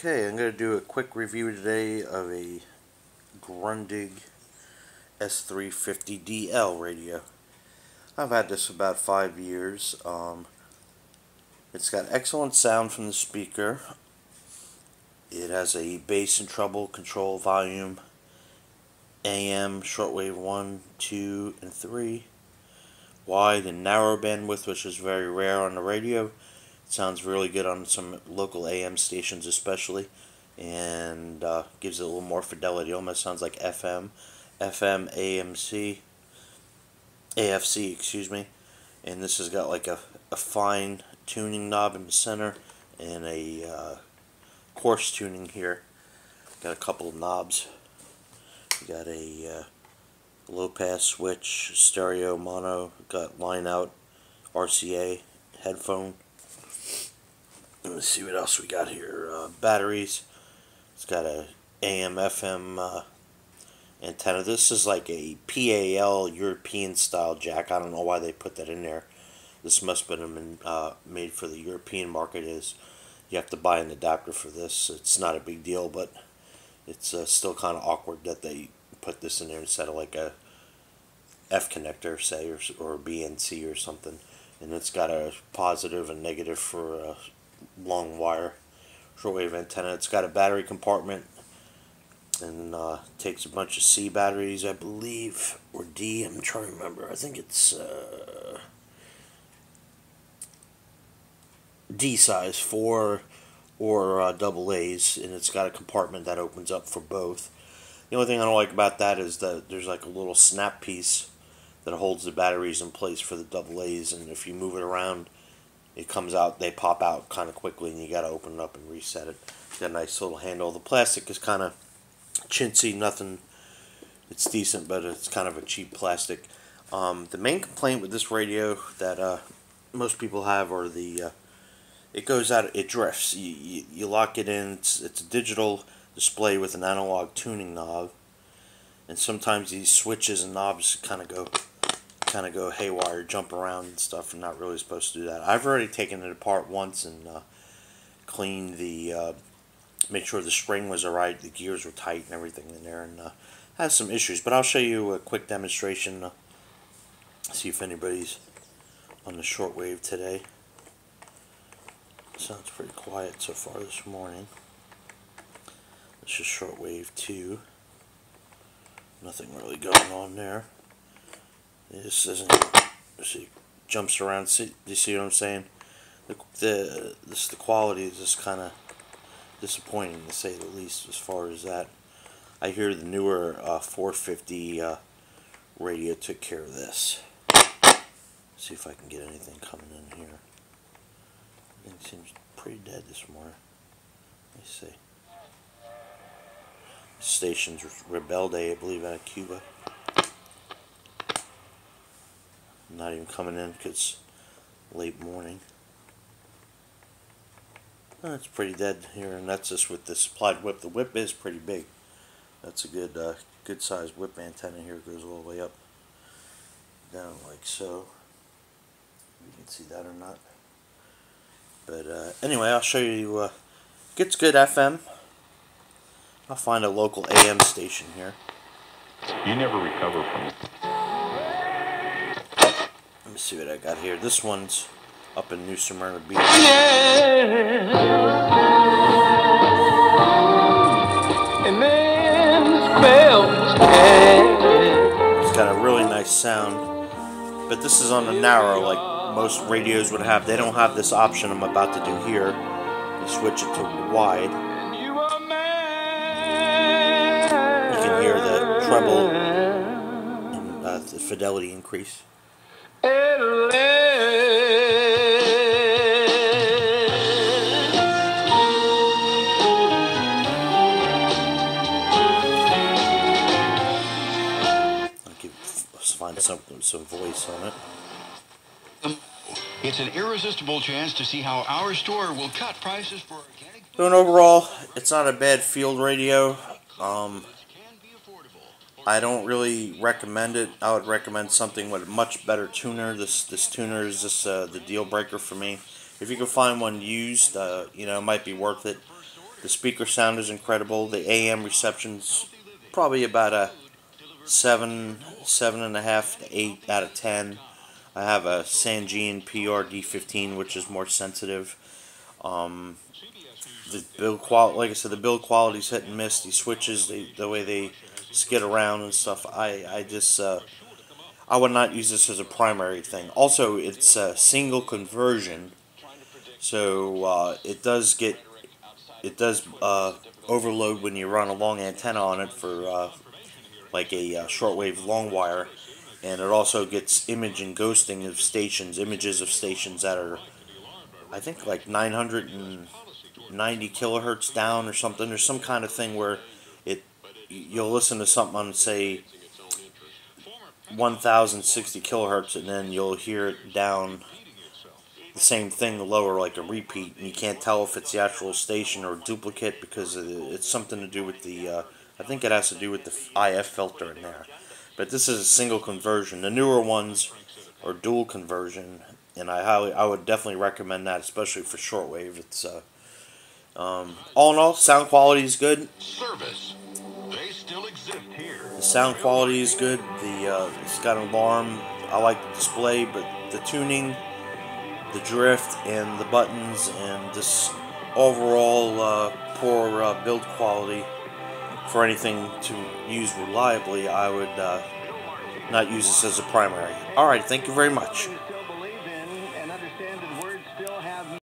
Okay, I'm going to do a quick review today of a Grundig S350DL radio. I've had this about 5 years. It's got excellent sound from the speaker. It has a bass and treble control, volume, AM, shortwave 1, 2, and 3, wide and narrow bandwidth, which is very rare on the radio. It sounds really good on some local AM stations especially, and gives it a little more fidelity. Almost sounds like FM, AFC, excuse me. And this has got like a fine tuning knob in the center and a coarse tuning here. Got a couple of knobs. Got a low pass switch, stereo, mono. Got line out, RCA, headphone. Let's see what else we got here. Batteries. It's got a AM FM antenna. This is like a PAL European style jack. I don't know why they put that in there. This must have been made for the European market. You have to buy an adapter for this. It's not a big deal, but it's still kind of awkward that they put this in there instead of like a F connector, say, or BNC or something. And it's got a positive and negative for a long wire shortwave antenna. It's got a battery compartment, and takes a bunch of C batteries, I believe, or D. I'm trying to remember. I think it's D size 4 or double A's, and it's got a compartment that opens up for both. The only thing I don't like about that is that there's like a little snap piece that holds the batteries in place for the double A's, and if you move it around, it comes out, they pop out kind of quickly, and you got to open it up and reset it. It's got a nice little handle. The plastic is kind of chintzy, nothing, it's decent, but it's kind of a cheap plastic. The main complaint with this radio that most people have are it goes out, it drifts. You lock it in, it's a digital display with an analog tuning knob, and sometimes these switches and knobs kind of go haywire, jump around and stuff, and not really supposed to do that. I've already taken it apart once and cleaned made sure the spring was alright, the gears were tight and everything in there, and has some issues, but I'll show you a quick demonstration, see if anybody's on the shortwave today. Sounds pretty quiet so far this morning. This is shortwave 2. Nothing really going on there. This doesn't, see, jumps around. See, do you see what I'm saying? The quality is just kind of disappointing, to say the least, as far as that. I hear the newer 450 radio took care of this. See if I can get anything coming in here. It seems pretty dead this morning. Let me see. Station's Rebelde, I believe, out of Cuba. Not even coming in because it's late morning. Oh, it's pretty dead here, and that's just with the supplied whip. The whip is pretty big. That's a good sized whip antenna here. It goes all the way up, down like so. You can see that or not. But anyway, I'll show you. Gets good FM. I'll find a local AM station here. You never recover from it. Let me see what I got here. This one's up in New Smyrna Beach. It's got a really nice sound, but this is on the narrow, like most radios would have. They don't have this option I'm about to do here. You switch it to wide. You can hear the treble and the fidelity increase. Let's find some voice on it. It's an irresistible chance to see how our store will cut prices for organic. So overall, it's not a bad field radio. I don't really recommend it. I would recommend something with a much better tuner. This tuner is just the deal breaker for me. If you can find one used, you know, it might be worth it. The speaker sound is incredible. The AM reception's probably about a 7.5 to 8 out of 10. I have a Sangean PRD15, which is more sensitive. The build quality, like I said, the build quality's hit and miss. These switches, the way they skid around and stuff, I just I would not use this as a primary thing. Also, it's a single conversion, so it does overload when you run a long antenna on it for like a shortwave long wire, and it also gets image and ghosting of stations, images of stations that are, I think, like 990 kilohertz down or something. There's some kind of thing where you'll listen to something on, say, 1060 kilohertz, and then you'll hear it down the same thing lower, like a repeat, and you can't tell if it's the actual station or a duplicate because it's something to do with the I think it has to do with the IF filter in there. But this is a single conversion. The newer ones are dual conversion, and I would definitely recommend that, especially for shortwave. It's all in all, sound quality is good. Service. They still exist here. The sound quality is good. It's got an alarm. I like the display, but the tuning, the drift, and the buttons, and this overall poor build quality for anything to use reliably, I would not use this as a primary. Alright, thank you very much.